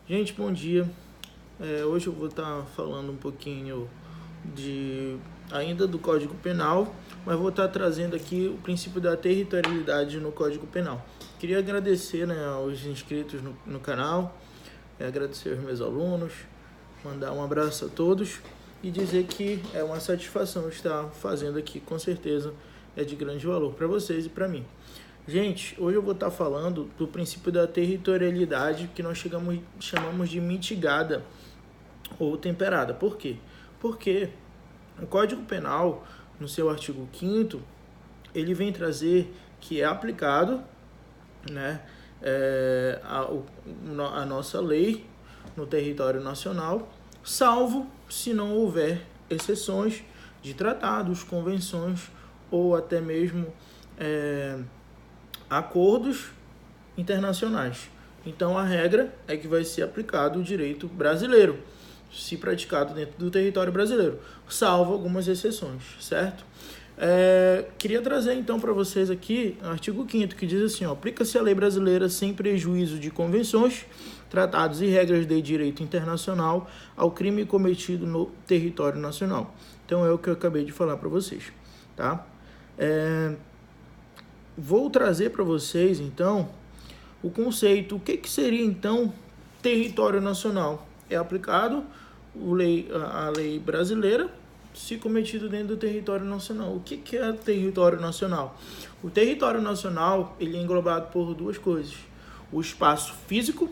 Gente, bom dia. Hoje eu vou estar falando um pouquinho ainda do Código Penal, mas vou estar trazendo aqui o princípio da territorialidade no Código Penal. Queria agradecer, aos inscritos no canal, agradecer aos meus alunos, mandar um abraço a todos e dizer que é uma satisfação estar fazendo aqui, com certeza é de grande valor para vocês e para mim. Gente, hoje eu vou estar falando do princípio da territorialidade que nós chamamos de mitigada ou temperada. Por quê? Porque o Código Penal, no seu artigo 5º, ele vem trazer que é aplicado a nossa lei no território nacional, salvo se não houver exceções de tratados, convenções ou até mesmo acordos internacionais. Então a regra é que vai ser aplicado o direito brasileiro, se praticado dentro do território brasileiro, salvo algumas exceções, certo? Queria trazer então para vocês aqui o artigo 5º, que diz assim: aplica-se a lei brasileira sem prejuízo de convenções, tratados e regras de direito internacional ao crime cometido no território nacional. Então é o que eu acabei de falar para vocês, tá? Vou trazer para vocês, então, o conceito. O que seria, então, território nacional? É aplicado a lei brasileira se cometido dentro do território nacional. O que é território nacional? O território nacional ele é englobado por duas coisas: o espaço físico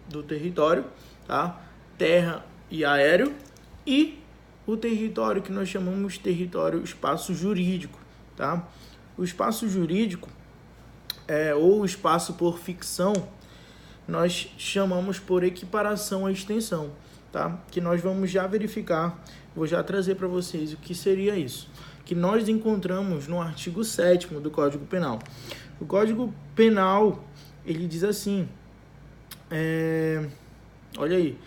do território, tá? Terra e aéreo, e o território que nós chamamos de território espaço jurídico, tá? O espaço jurídico, ou espaço por ficção, nós chamamos por equiparação à extensão, tá? Que nós vamos já verificar, vou já trazer para vocês o que seria isso, que nós encontramos no artigo 7º do Código Penal. O Código Penal, ele diz assim, olha aí: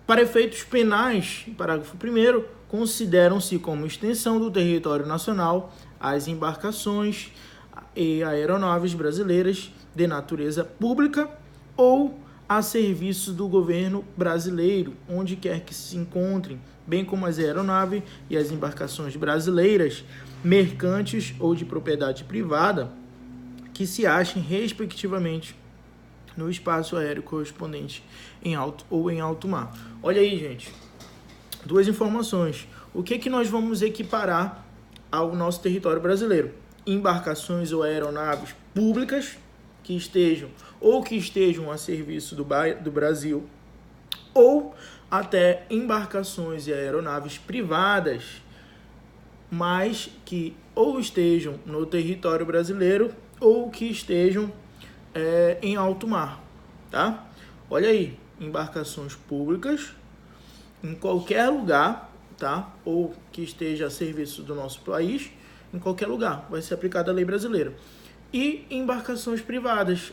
para efeitos penais, parágrafo 1º, consideram-se como extensão do território nacional as embarcações e aeronaves brasileiras de natureza pública ou a serviço do governo brasileiro, onde quer que se encontrem, bem como as aeronaves e as embarcações brasileiras, mercantes ou de propriedade privada, que se achem, respectivamente, no espaço aéreo correspondente em alto ou em alto mar. Olha aí, gente, duas informações. O que nós vamos equiparar ao nosso território brasileiro? Embarcações ou aeronaves públicas que estejam a serviço do Brasil, ou até embarcações e aeronaves privadas, mas que ou estejam no território brasileiro ou que estejam em alto mar, tá? Olha aí, embarcações públicas em qualquer lugar, tá? Ou que esteja a serviço do nosso país, em qualquer lugar vai ser aplicada a lei brasileira. E embarcações privadas.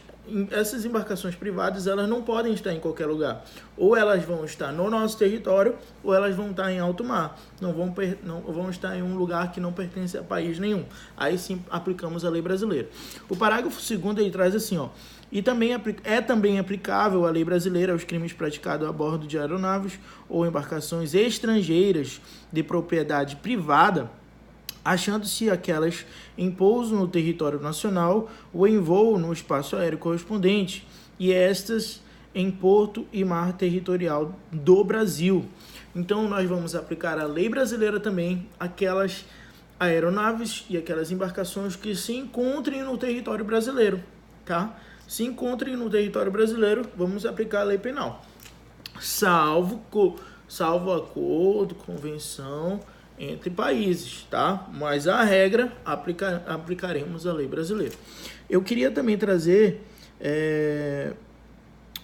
Essas embarcações privadas, elas não podem estar em qualquer lugar. Ou elas vão estar no nosso território, ou elas vão estar em alto mar. Não vão estar em um lugar que não pertence a país nenhum. Aí sim aplicamos a lei brasileira. O parágrafo 2º ele traz assim, e também é também aplicável a lei brasileira aos crimes praticados a bordo de aeronaves ou embarcações estrangeiras de propriedade privada, achando-se aquelas em pouso no território nacional ou em voo no espaço aéreo correspondente, e estas em porto e mar territorial do Brasil. Então, nós vamos aplicar a lei brasileira também aquelas aeronaves e aquelas embarcações que se encontrem no território brasileiro, tá? Se encontrem no território brasileiro, vamos aplicar a lei penal, salvo acordo, convenção entre países, tá? Mas a regra, aplicaremos a lei brasileira. Eu queria também trazer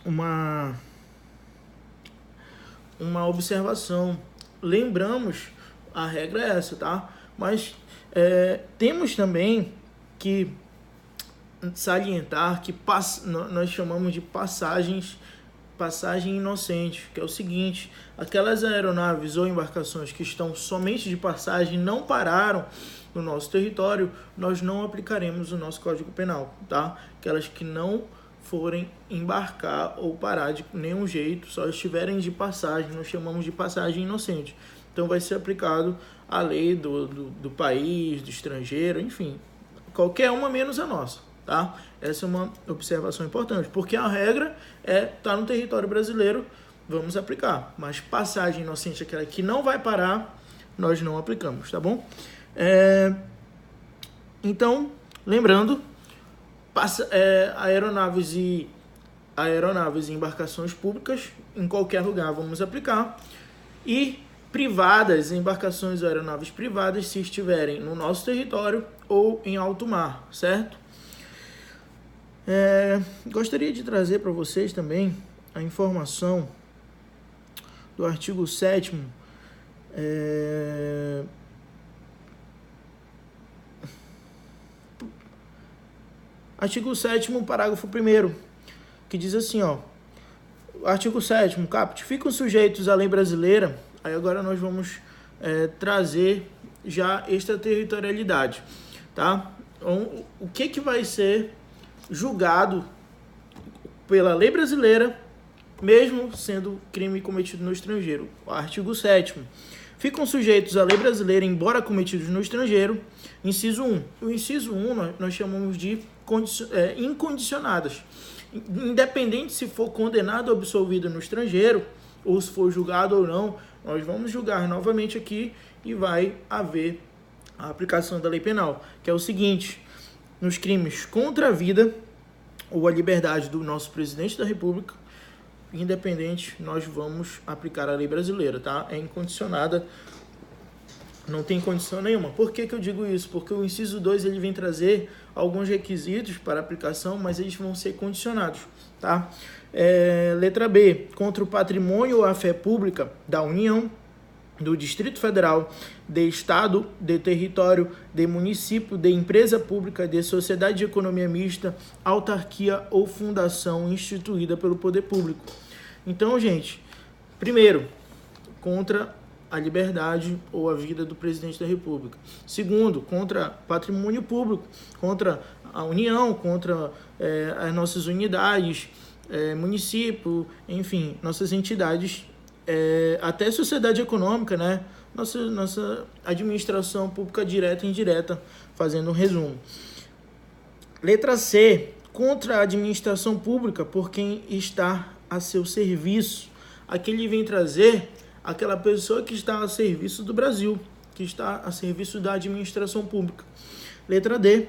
uma observação. Lembramos, a regra é essa, tá? Mas temos também que salientar que nós chamamos de passagem inocente, que é o seguinte: aquelas aeronaves ou embarcações que estão somente de passagem, não pararam no nosso território, nós não aplicaremos o nosso Código Penal, tá? Aquelas que não forem embarcar ou parar de nenhum jeito, só estiverem de passagem, nós chamamos de passagem inocente. Então vai ser aplicado a lei do país, do estrangeiro, enfim, qualquer uma menos a nossa, tá? Essa é uma observação importante, porque a regra é tá no território brasileiro, vamos aplicar, mas passagem inocente, aquela que não vai parar, nós não aplicamos, tá bom? Então, lembrando, aeronaves e embarcações públicas, em qualquer lugar vamos aplicar, e privadas, embarcações ou aeronaves privadas, se estiverem no nosso território ou em alto mar, certo? Gostaria de trazer para vocês também a informação do artigo 7º, artigo 7º, parágrafo 1º, que diz assim, ó, artigo 7º, caput, ficam sujeitos à lei brasileira, aí agora nós vamos trazer já extraterritorialidade, tá? Então, o que vai ser julgado pela lei brasileira, mesmo sendo crime cometido no estrangeiro? O artigo 7º. Ficam sujeitos à lei brasileira, embora cometidos no estrangeiro. Inciso 1. O inciso 1 nós chamamos de incondicionadas. Independente se for condenado ou absolvido no estrangeiro, ou se for julgado ou não, nós vamos julgar novamente aqui e vai haver a aplicação da lei penal, que é o seguinte: nos crimes contra a vida ou a liberdade do nosso presidente da República, independente, nós vamos aplicar a lei brasileira, tá? É incondicionada, não tem condição nenhuma. Por que eu digo isso? Porque o inciso 2 ele vem trazer alguns requisitos para aplicação, mas eles vão ser condicionados, tá? Letra B, contra o patrimônio ou a fé pública da União, do Distrito Federal, de Estado, de território, de município, de empresa pública, de sociedade de economia mista, autarquia ou fundação instituída pelo poder público. Então, gente, primeiro, contra a liberdade ou a vida do presidente da República. Segundo, contra patrimônio público, contra a União, contra as nossas unidades, município, enfim, nossas entidades, até sociedade econômica, né? Nossa administração pública direta e indireta, fazendo um resumo. Letra C, contra a administração pública por quem está a seu serviço. Aqui ele vem trazer aquela pessoa que está a serviço do Brasil, que está a serviço da administração pública. Letra D,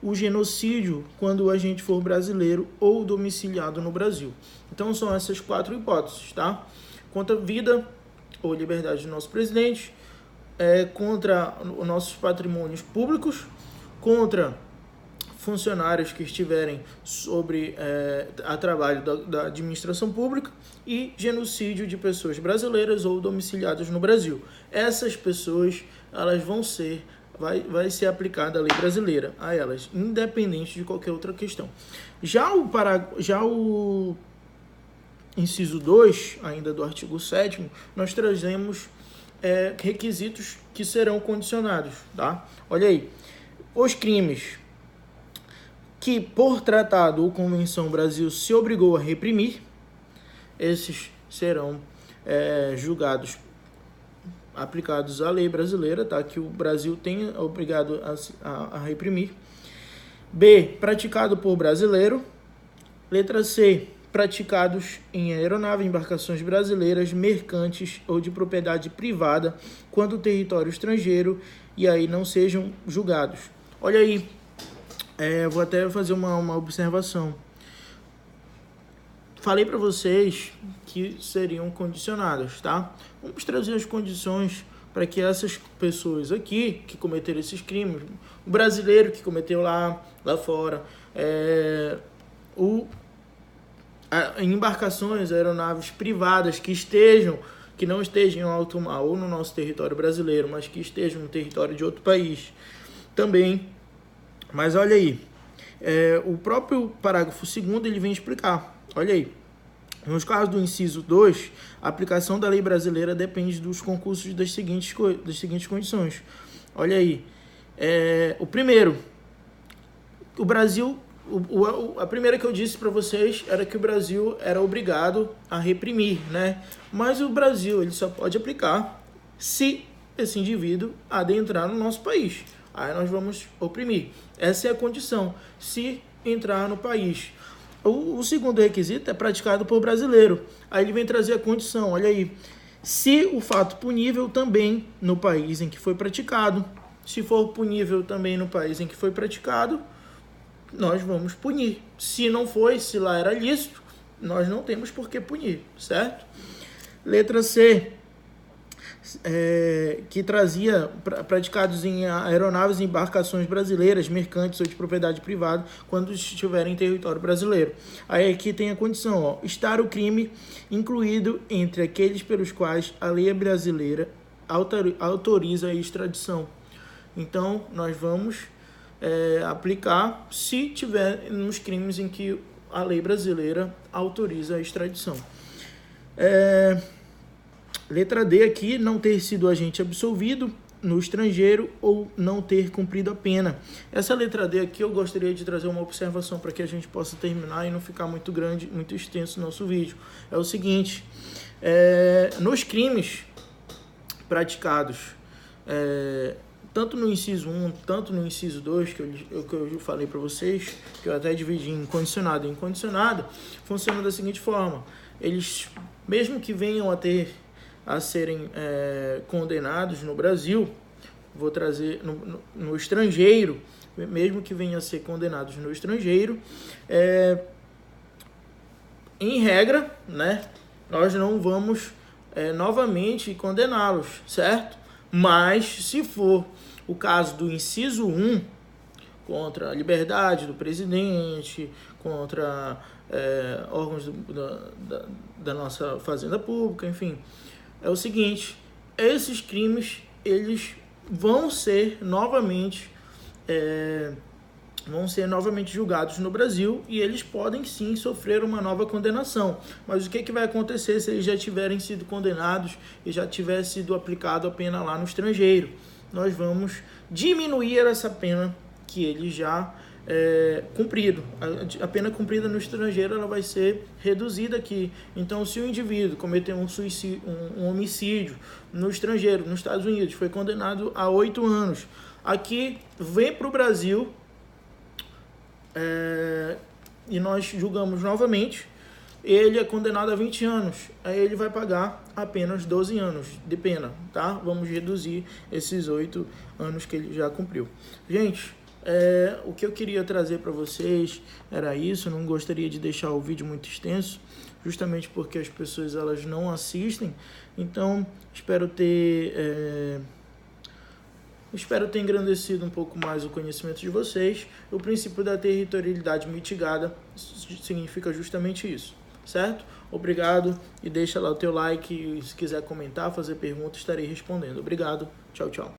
o genocídio quando o agente for brasileiro ou domiciliado no Brasil. Então são essas 4 hipóteses, tá? Contra a vida ou liberdade do nosso presidente, contra os nossos patrimônios públicos, contra funcionários que estiverem a trabalho da administração pública e genocídio de pessoas brasileiras ou domiciliadas no Brasil. Essas pessoas, elas vai ser aplicada a lei brasileira a elas, independente de qualquer outra questão. Já o inciso 2, ainda do artigo 7º, nós trazemos requisitos que serão condicionados, tá? Olha aí, os crimes que por tratado ou convenção o Brasil se obrigou a reprimir, esses serão julgados, aplicados à lei brasileira, tá? Que o Brasil tenha obrigado a reprimir. B, praticado por brasileiro. Letra C, praticados em aeronave, embarcações brasileiras, mercantes ou de propriedade privada, quando o território estrangeiro, e aí não sejam julgados. Olha aí, vou até fazer uma observação. Falei para vocês que seriam condicionadas, tá? Vamos trazer as condições para que essas pessoas aqui que cometeram esses crimes, o brasileiro que cometeu lá fora, em embarcações, aeronaves privadas que não estejam em alto mar ou no nosso território brasileiro, mas que estejam no território de outro país também. Mas olha aí, o próprio parágrafo 2º ele vem explicar. Olha aí, nos casos do inciso 2, a aplicação da lei brasileira depende dos concursos das seguintes condições. Olha aí, o primeiro, o Brasil A primeira que eu disse para vocês era que o Brasil era obrigado a reprimir, né? Mas o Brasil ele só pode aplicar se esse indivíduo adentrar no nosso país. Aí nós vamos oprimir. Essa é a condição, se entrar no país. O segundo requisito é praticado por brasileiro. Aí ele vem trazer a condição, olha aí. Se o fato punível também no país em que foi praticado. Se for punível também no país em que foi praticado, nós vamos punir. Se não foi, se lá era lícito, nós não temos por que punir, certo? Letra C, que trazia praticados em aeronaves e embarcações brasileiras, mercantes ou de propriedade privada, quando estiverem em território brasileiro. Aí aqui tem a condição, ó, estar o crime incluído entre aqueles pelos quais a lei brasileira autoriza a extradição. Então, nós vamos aplicar se tiver nos crimes em que a lei brasileira autoriza a extradição. Letra D aqui, não ter sido agente absolvido no estrangeiro ou não ter cumprido a pena. Essa letra D aqui eu gostaria de trazer uma observação para que a gente possa terminar e não ficar muito grande, muito extenso o nosso vídeo. É o seguinte, nos crimes praticados tanto no inciso 1, tanto no inciso 2, que eu falei para vocês, que eu até dividi em condicionado e incondicionado, funciona da seguinte forma. Eles, mesmo que venham a serem condenados no Brasil, vou trazer no estrangeiro, mesmo que venham a ser condenados no estrangeiro, em regra, né, nós não vamos novamente condená-los, certo? Mas, se for o caso do inciso 1, contra a liberdade do presidente, contra órgãos da nossa fazenda pública, enfim, é o seguinte, esses crimes, eles vão ser novamente julgados no Brasil e eles podem sim sofrer uma nova condenação. Mas o que vai acontecer se eles já tiverem sido condenados e já tiver sido aplicado a pena lá no estrangeiro? Nós vamos diminuir essa pena que eles já cumprido. A pena cumprida no estrangeiro ela vai ser reduzida aqui. Então, se o indivíduo cometeu um homicídio no estrangeiro, nos Estados Unidos, foi condenado a 8 anos, aqui vem para o Brasil e nós julgamos novamente, ele é condenado a 20 anos, aí ele vai pagar apenas 12 anos de pena, tá? Vamos reduzir esses 8 anos que ele já cumpriu. Gente, o que eu queria trazer para vocês era isso, não gostaria de deixar o vídeo muito extenso, justamente porque as pessoas elas não assistem, então espero ter engrandecido um pouco mais o conhecimento de vocês. O princípio da territorialidade mitigada significa justamente isso, certo? Obrigado e deixa lá o teu like e se quiser comentar, fazer pergunta, estarei respondendo. Obrigado, tchau, tchau.